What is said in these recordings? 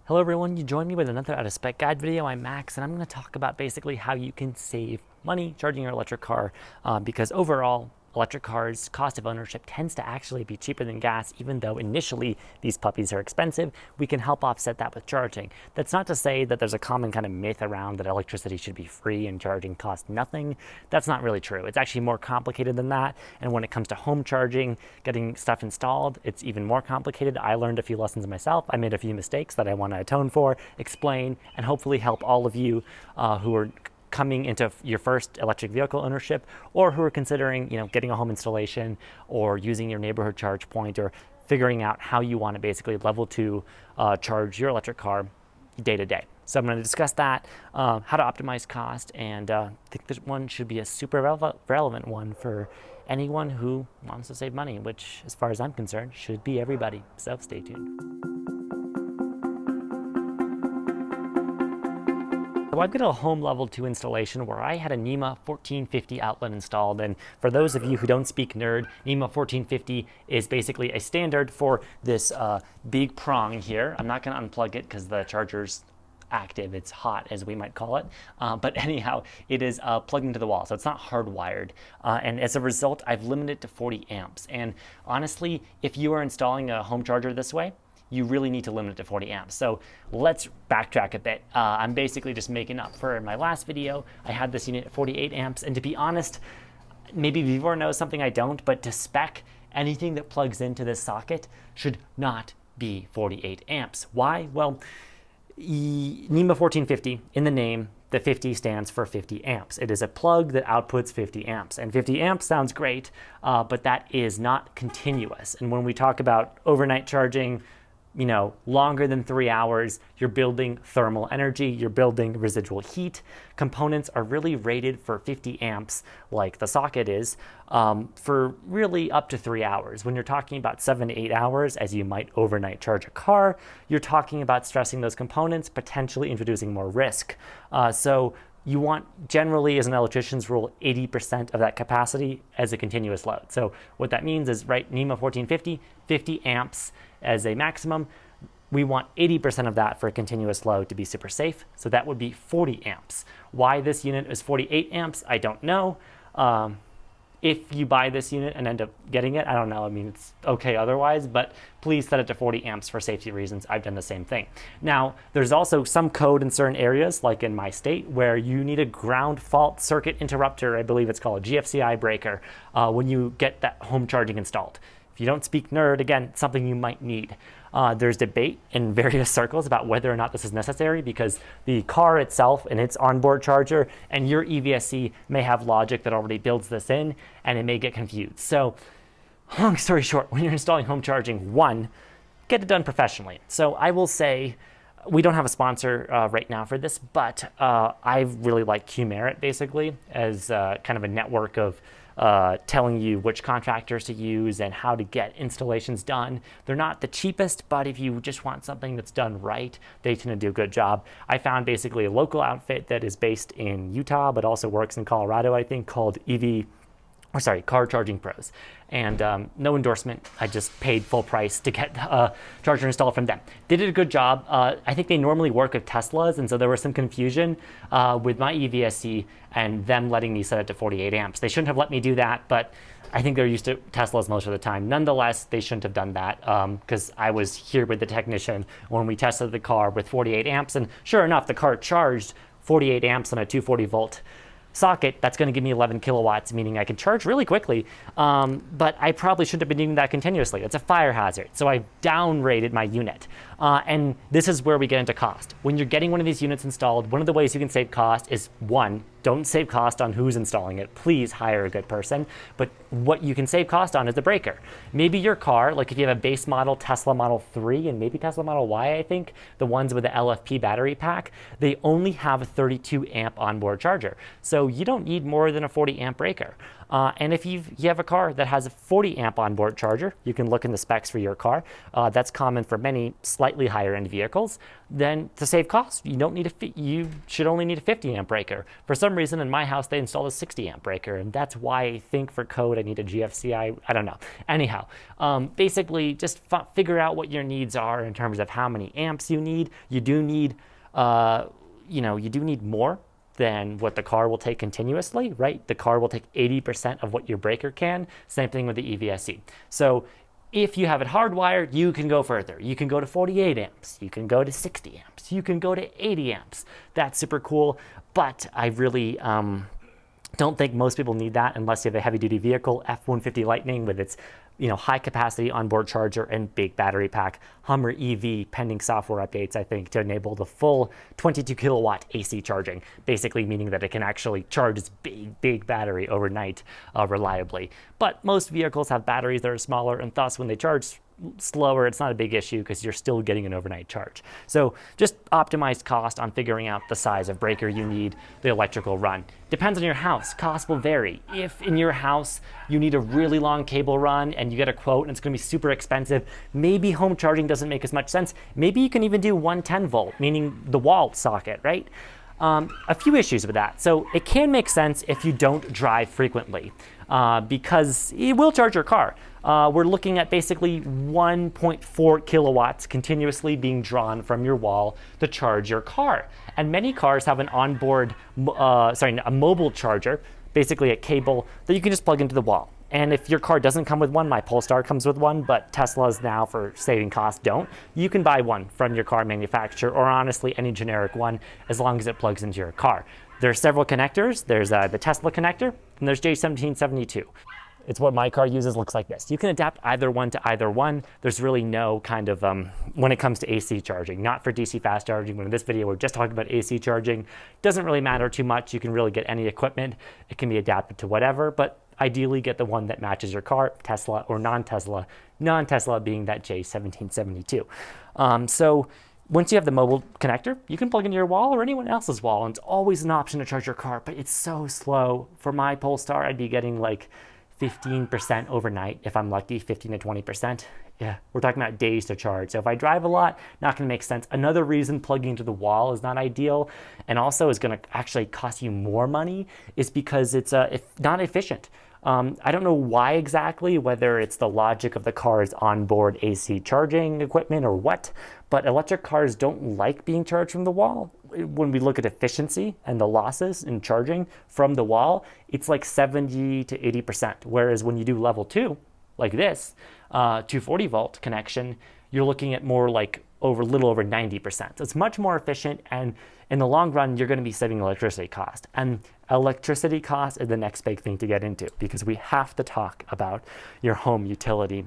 Hello everyone, you joined me with another out of spec guide video. I'm Max and I'm going to talk about basically how you can save money charging your electric car because overall electric cars cost of ownership tends to actually be cheaper than gas. Even though initially these puppies are expensive, we can help offset that with charging. That's not to say that there's a common kind of myth around that electricity should be free and charging costs nothing. That's not really true. It's actually more complicated than that, and when it comes to home charging, getting stuff installed, it's even more complicated. I learned a few lessons myself. I made a few mistakes that I want to atone for, explain, and hopefully help all of you who are coming into your first electric vehicle ownership, or who are considering, getting a home installation or using your neighborhood charge point, or figuring out how you want to basically level 2 charge your electric car day to day. So I'm going to discuss that, how to optimize cost, and I think this one should be a super relevant one for anyone who wants to save money, which, as far as I'm concerned, should be everybody. So stay tuned. So I've got a home level 2 installation where I had a NEMA 1450 outlet installed, and for those of you who don't speak nerd, NEMA 1450 is basically a standard for this big prong here. I'm not going to unplug it because the charger's active, it's hot as we might call it, but anyhow, it is plugged into the wall, so it's not hardwired, and as a result I've limited it to 40 amps. And honestly, if you are installing a home charger this way, you really need to limit it to 40 amps. So let's backtrack a bit. I'm basically just making up for my last video. I had this unit at 48 amps, and to be honest, maybe Vivor knows something I don't, but to spec, anything that plugs into this socket should not be 48 amps. Why? Well, NEMA 1450, in the name, the 50 stands for 50 amps. It is a plug that outputs 50 amps. And 50 amps sounds great, but that is not continuous. And when we talk about overnight charging, longer than 3 hours, you're building thermal energy, you're building residual heat. Components are really rated for 50 amps, like the socket is, for really up to 3 hours. When you're talking about 7 to 8 hours, as you might overnight charge a car, you're talking about stressing those components, potentially introducing more risk. So you want, generally, as an electrician's rule, 80% of that capacity as a continuous load. So what that means is, right, NEMA 1450, 50 amps as a maximum. We want 80% of that for a continuous load to be super safe. So that would be 40 amps. Why this unit is 48 amps, I don't know. If you buy this unit and end up getting it, I don't know. I mean, it's okay otherwise, but please set it to 40 amps for safety reasons. I've done the same thing. Now, there's also some code in certain areas, like in my state, where you need a ground fault circuit interrupter, I believe it's called a GFCI breaker, when you get that home charging installed. If you don't speak nerd, again, it's something you might need. There's debate in various circles about whether or not this is necessary, because the car itself and its onboard charger and your EVSE may have logic that already builds this in, and it may get confused. So, long story short, when you're installing home charging, one, get it done professionally. So I will say, we don't have a sponsor right now for this, but I really like Qmerit basically as kind of a network of telling you which contractors to use and how to get installations done. They're not the cheapest, but if you just want something that's done right, they tend to do a good job. I found basically a local outfit that is based in Utah, but also works in Colorado, I think, called Car Charging Pros. And no endorsement, I just paid full price to get a charger installed from them. They did a good job. I think they normally work with Teslas, and so there was some confusion with my EVSE and them letting me set it to 48 amps. They shouldn't have let me do that, but I think they're used to Teslas most of the time. Nonetheless, they shouldn't have done that, because I was here with the technician when we tested the car with 48 amps, and sure enough, the car charged 48 amps on a 240 volt socket. That's going to give me 11 kilowatts, meaning I can charge really quickly, but I probably shouldn't have been doing that continuously. It's a fire hazard, so I downrated my unit. And this is where we get into cost. When you're getting one of these units installed, one of the ways you can save cost is, one, don't save cost on who's installing it. Please hire a good person. But what you can save cost on is the breaker. Maybe your car, like if you have a base model Tesla Model 3 and maybe Tesla Model Y, I think, the ones with the LFP battery pack, they only have a 32 amp onboard charger. So you don't need more than a 40 amp breaker. And if you have a car that has a 40 amp onboard charger, you can look in the specs for your car. That's common for many slightly higher end vehicles. Then to save costs, you should only need a 50 amp breaker. For some reason in my house, they installed a 60 amp breaker, and that's why I think for code I need a GFCI. I don't know. Anyhow, basically just figure out what your needs are in terms of how many amps you need. You do need, you do need more than what the car will take continuously, right? The car will take 80% of what your breaker can. Same thing with the EVSE. So if you have it hardwired, you can go further. You can go to 48 amps. You can go to 60 amps. You can go to 80 amps. That's super cool. But I really don't think most people need that unless you have a heavy-duty vehicle. F-150 Lightning with its high-capacity onboard charger and big battery pack. Hummer EV pending software updates, I think, to enable the full 22 kilowatt AC charging, basically meaning that it can actually charge its big battery overnight reliably. But most vehicles have batteries that are smaller, and thus when they charge slower, it's not a big issue because you're still getting an overnight charge. So just optimize cost on figuring out the size of breaker you need, the electrical run. Depends on your house. Cost will vary. If in your house you need a really long cable run and you get a quote and it's going to be super expensive, maybe home charging doesn't make as much sense. Maybe you can even do 110 volt, meaning the wall socket, right? A few issues with that. So it can make sense if you don't drive frequently because it will charge your car. We're looking at basically 1.4 kilowatts continuously being drawn from your wall to charge your car. And many cars have an onboard, a mobile charger, basically a cable that you can just plug into the wall. And if your car doesn't come with one, my Polestar comes with one, but Teslas now, for saving costs, don't. You can buy one from your car manufacturer, or honestly any generic one, as long as it plugs into your car. There are several connectors. There's the Tesla connector, and there's J1772. It's what my car uses, looks like this. You can adapt either one to either one. There's really no kind of, when it comes to AC charging, not for DC fast charging. When in this video, we're just talking about AC charging. Doesn't really matter too much. You can really get any equipment. It can be adapted to whatever, but ideally get the one that matches your car, Tesla or non-Tesla. Non-Tesla being that J1772. So once you have the mobile connector, you can plug into your wall or anyone else's wall, and it's always an option to charge your car, but it's so slow. For my Polestar, I'd be getting like 15% overnight if I'm lucky, 15 to 20%. Yeah, we're talking about days to charge. So if I drive a lot, not gonna make sense. Another reason plugging into the wall is not ideal and also is gonna actually cost you more money is because it's not efficient. I don't know why exactly, whether it's the logic of the car's onboard AC charging equipment or what, but electric cars don't like being charged from the wall. When we look at efficiency and the losses in charging from the wall, it's like 70 to 80%. Whereas when you do level 2, like this, 240 volt connection, you're looking at more like little over 90%. So it's much more efficient, and in the long run, you're going to be saving electricity cost. And electricity cost is the next big thing to get into because we have to talk about your home utility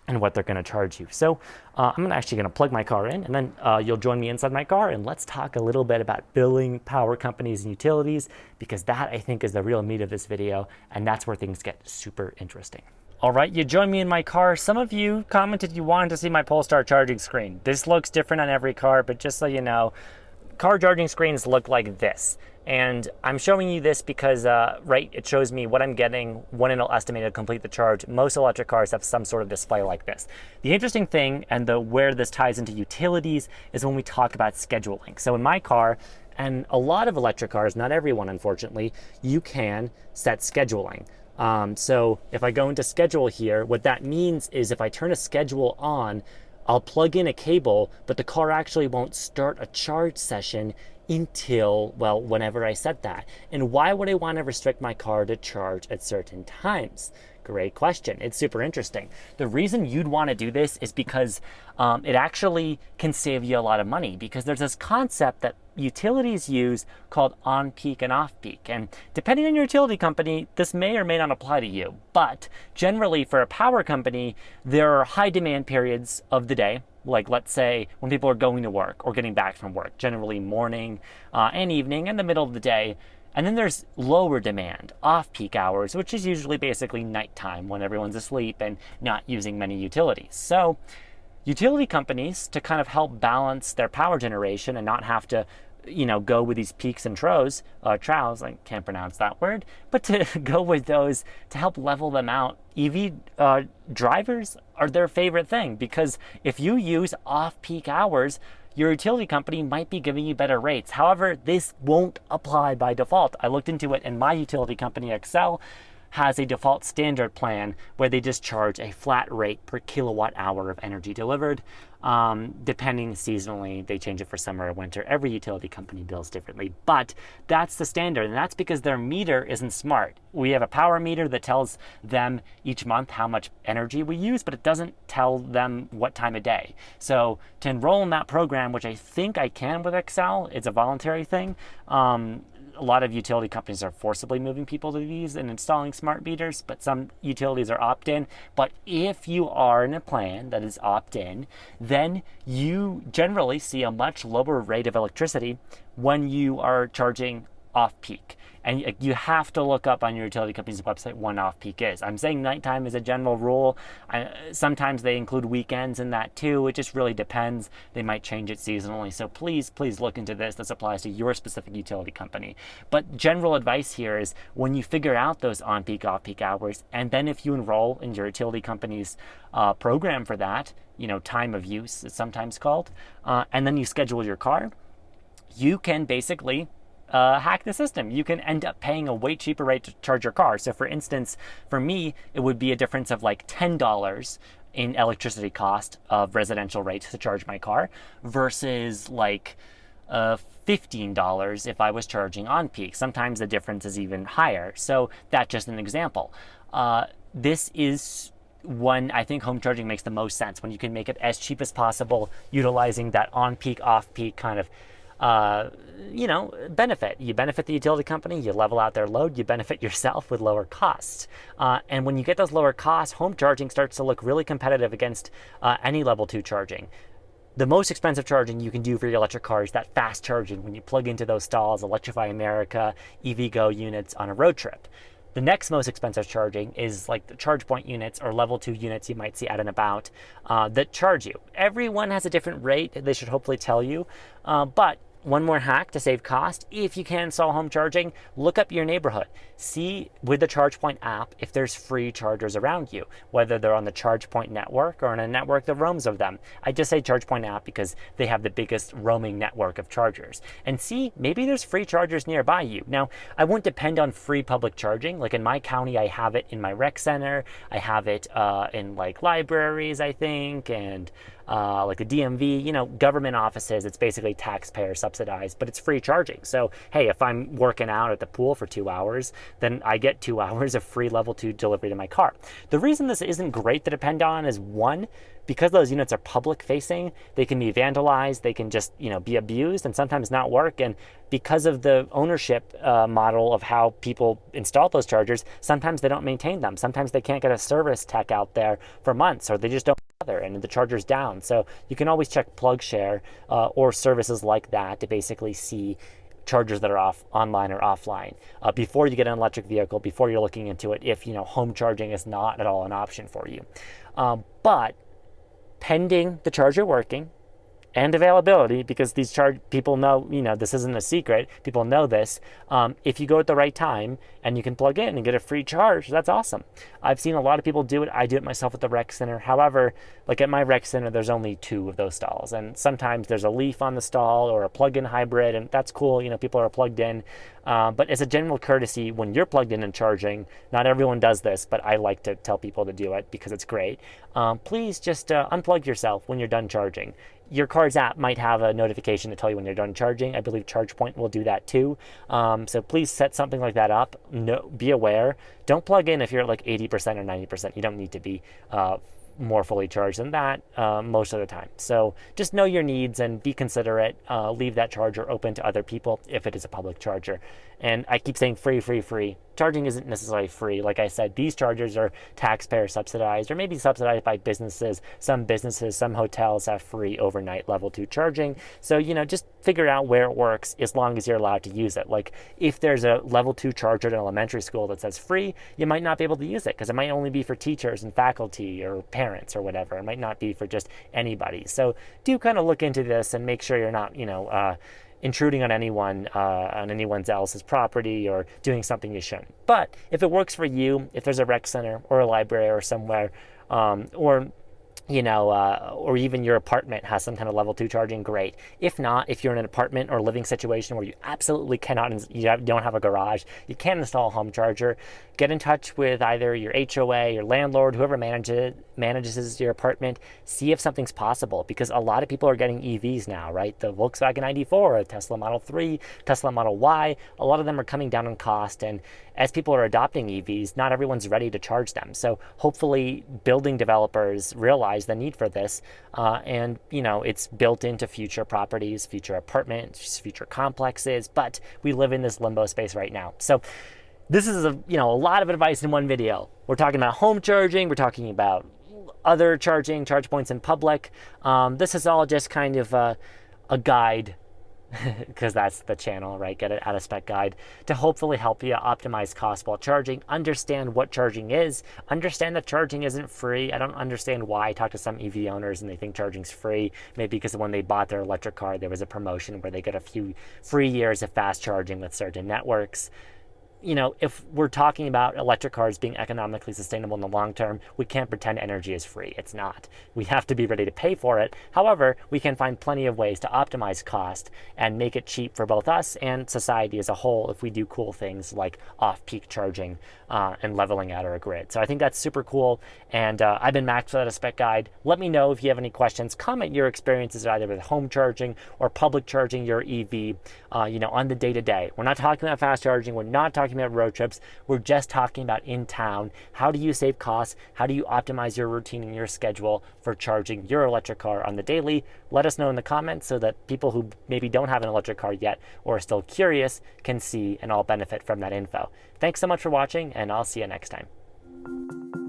and what they're going to charge you. So I'm actually going to plug my car in, and then you'll join me inside my car, and let's talk a little bit about billing, power companies, and utilities, because that, I think, is the real meat of this video, and that's where things get super interesting. All right, you joined me in my car. Some of you commented you wanted to see my Polestar charging screen. This looks different on every car, but just so you know, car charging screens look like this. And I'm showing you this because, it shows me what I'm getting, when it'll estimate to complete the charge. Most electric cars have some sort of display like this. The interesting thing, and where this ties into utilities, is when we talk about scheduling. So in my car, and a lot of electric cars, not everyone unfortunately, you can set scheduling. So if I go into schedule here, what that means is if I turn a schedule on, I'll plug in a cable, but the car actually won't start a charge session until, well, whenever I set that. And why would I want to restrict my car to charge at certain times? Great question. It's super interesting. The reason you'd want to do this is because it actually can save you a lot of money, because there's this concept that utilities use called on-peak and off-peak. And depending on your utility company, this may or may not apply to you. But generally for a power company, there are high demand periods of the day, like let's say when people are going to work or getting back from work, generally morning and evening and the middle of the day. And then there's lower demand, off-peak hours, which is usually basically nighttime when everyone's asleep and not using many utilities. So utility companies, to kind of help balance their power generation and not have to go with these peaks and troughs, I can't pronounce that word, but to go with those to help level them out. EV drivers are their favorite thing, because if you use off-peak hours, your utility company might be giving you better rates. However, this won't apply by default. I looked into it, and my utility company, Xcel, has a default standard plan where they just charge a flat rate per kilowatt hour of energy delivered. Depending seasonally, they change it for summer or winter. Every utility company bills differently, but that's the standard, and that's because their meter isn't smart. We have a power meter that tells them each month how much energy we use, but it doesn't tell them what time of day. So to enroll in that program, which I think I can with Xcel, it's a voluntary thing. A lot of utility companies are forcibly moving people to these and installing smart meters, but some utilities are opt-in. But if you are in a plan that is opt-in, then you generally see a much lower rate of electricity when you are charging off-peak. And you have to look up on your utility company's website when off-peak is. I'm saying nighttime is a general rule. Sometimes they include weekends in that too. It just really depends. They might change it seasonally. So please look into this. This applies to your specific utility company. But general advice here is when you figure out those on-peak, off-peak hours, and then if you enroll in your utility company's program for that, time of use is sometimes called, and then you schedule your car, you can basically hack the system. You can end up paying a way cheaper rate to charge your car. So for instance, for me, it would be a difference of like $10 in electricity cost of residential rates to charge my car versus like $15 if I was charging on peak. Sometimes the difference is even higher. So that's just an example. This is when I think home charging makes the most sense, when you can make it as cheap as possible, utilizing that on peak, off peak kind of benefit. You benefit the utility company, you level out their load, you benefit yourself with lower costs. And when you get those lower costs, home charging starts to look really competitive against any level 2 charging. The most expensive charging you can do for your electric car is that fast charging when you plug into those stalls, Electrify America, EVgo units on a road trip. The next most expensive charging is like the charge point units or level 2 units you might see out and about that charge you. Everyone has a different rate, they should hopefully tell you, but one more hack to save cost: if you can install home charging, look up your neighborhood. See with the ChargePoint app if there's free chargers around you, whether they're on the ChargePoint network or on a network that roams of them. I just say ChargePoint app because they have the biggest roaming network of chargers. And see, maybe there's free chargers nearby you. Now, I won't depend on free public charging. Like in my county, I have it in my rec center. I have it in like libraries, I think, and like the DMV, government offices. It's basically taxpayer subsidized, but it's free charging. So, hey, if I'm working out at the pool for 2 hours, then I get 2 hours of free level 2 delivery to my car. The reason this isn't great to depend on is, one, because those units are public facing, they can be vandalized, they can just, be abused and sometimes not work. And because of the ownership model of how people install those chargers, sometimes they don't maintain them. Sometimes they can't get a service tech out there for months, or they just don't bother and the charger's down. So you can always check PlugShare or services like that to basically see chargers that are off online or offline before you get an electric vehicle, before you're looking into it, if home charging is not at all an option for you. But pending the charger working and availability, because these people know, this isn't a secret, people know this. If you go at the right time and you can plug in and get a free charge, that's awesome. I've seen a lot of people do it. I do it myself at the rec center. However, like at my rec center, there's only 2 of those stalls, and sometimes there's a Leaf on the stall or a plug-in hybrid, and that's cool. People are plugged in. But as a general courtesy, when you're plugged in and charging, not everyone does this, but I like to tell people to do it because it's great. Please just unplug yourself when you're done charging. Your car's app might have a notification to tell you when you're done charging. I believe ChargePoint will do that too. So please set something like that up. Be aware. Don't plug in if you're at like 80% or 90%. You don't need to be more fully charged than that most of the time. So just know your needs and be considerate. Leave that charger open to other people if it is a public charger. And I keep saying free, free, free. Charging isn't necessarily free. Like I said, these chargers are taxpayer subsidized, or maybe subsidized by businesses. Some businesses, some hotels have free overnight level 2 charging. So, just figure out where it works as long as you're allowed to use it. Like if there's a level 2 charger at an elementary school that says free, you might not be able to use it because it might only be for teachers and faculty or parents or whatever. It might not be for just anybody. So do kind of look into this and make sure you're not, intruding on anyone else's property or doing something you shouldn't. But if it works for you, if there's a rec center or a library or somewhere, or or even your apartment has some kind of level 2 charging, great. If not, if you're in an apartment or living situation where you absolutely cannot, don't have a garage, you can't install a home charger, get in touch with either your HOA, your landlord, whoever manages your apartment, see if something's possible, because a lot of people are getting EVs now, right? The Volkswagen ID4, Tesla Model 3, Tesla Model Y, a lot of them are coming down in cost, and as people are adopting EVs, not everyone's ready to charge them. So hopefully building developers realize the need for this, and it's built into future properties, future apartments, future complexes, but we live in this limbo space right now. So this is a lot of advice in one video. We're talking about home charging, we're talking about other charge points in public. This is all just kind of a guide, because that's the channel, right? Get it out of spec guide to hopefully help you optimize cost while charging, understand what charging is, understand that charging isn't free. I don't understand why. I talk to some EV owners and they think charging's free, maybe because when they bought their electric car, there was a promotion where they get a few free years of fast charging with certain networks. If we're talking about electric cars being economically sustainable in the long term, we can't pretend energy is free. It's not. We have to be ready to pay for it. However, we can find plenty of ways to optimize cost and make it cheap for both us and society as a whole if we do cool things like off-peak charging and leveling out our grid. So I think that's super cool. And I've been Max for that spec guide. Let me know if you have any questions. Comment your experiences either with home charging or public charging your EV, on the day-to-day. We're not talking about fast charging. We're not talking about road trips. We're just talking about in town. How do you save costs? How do you optimize your routine and your schedule for charging your electric car on the daily? Let us know in the comments so that people who maybe don't have an electric car yet or are still curious can see and all benefit from that info. Thanks so much for watching, and I'll see you next time.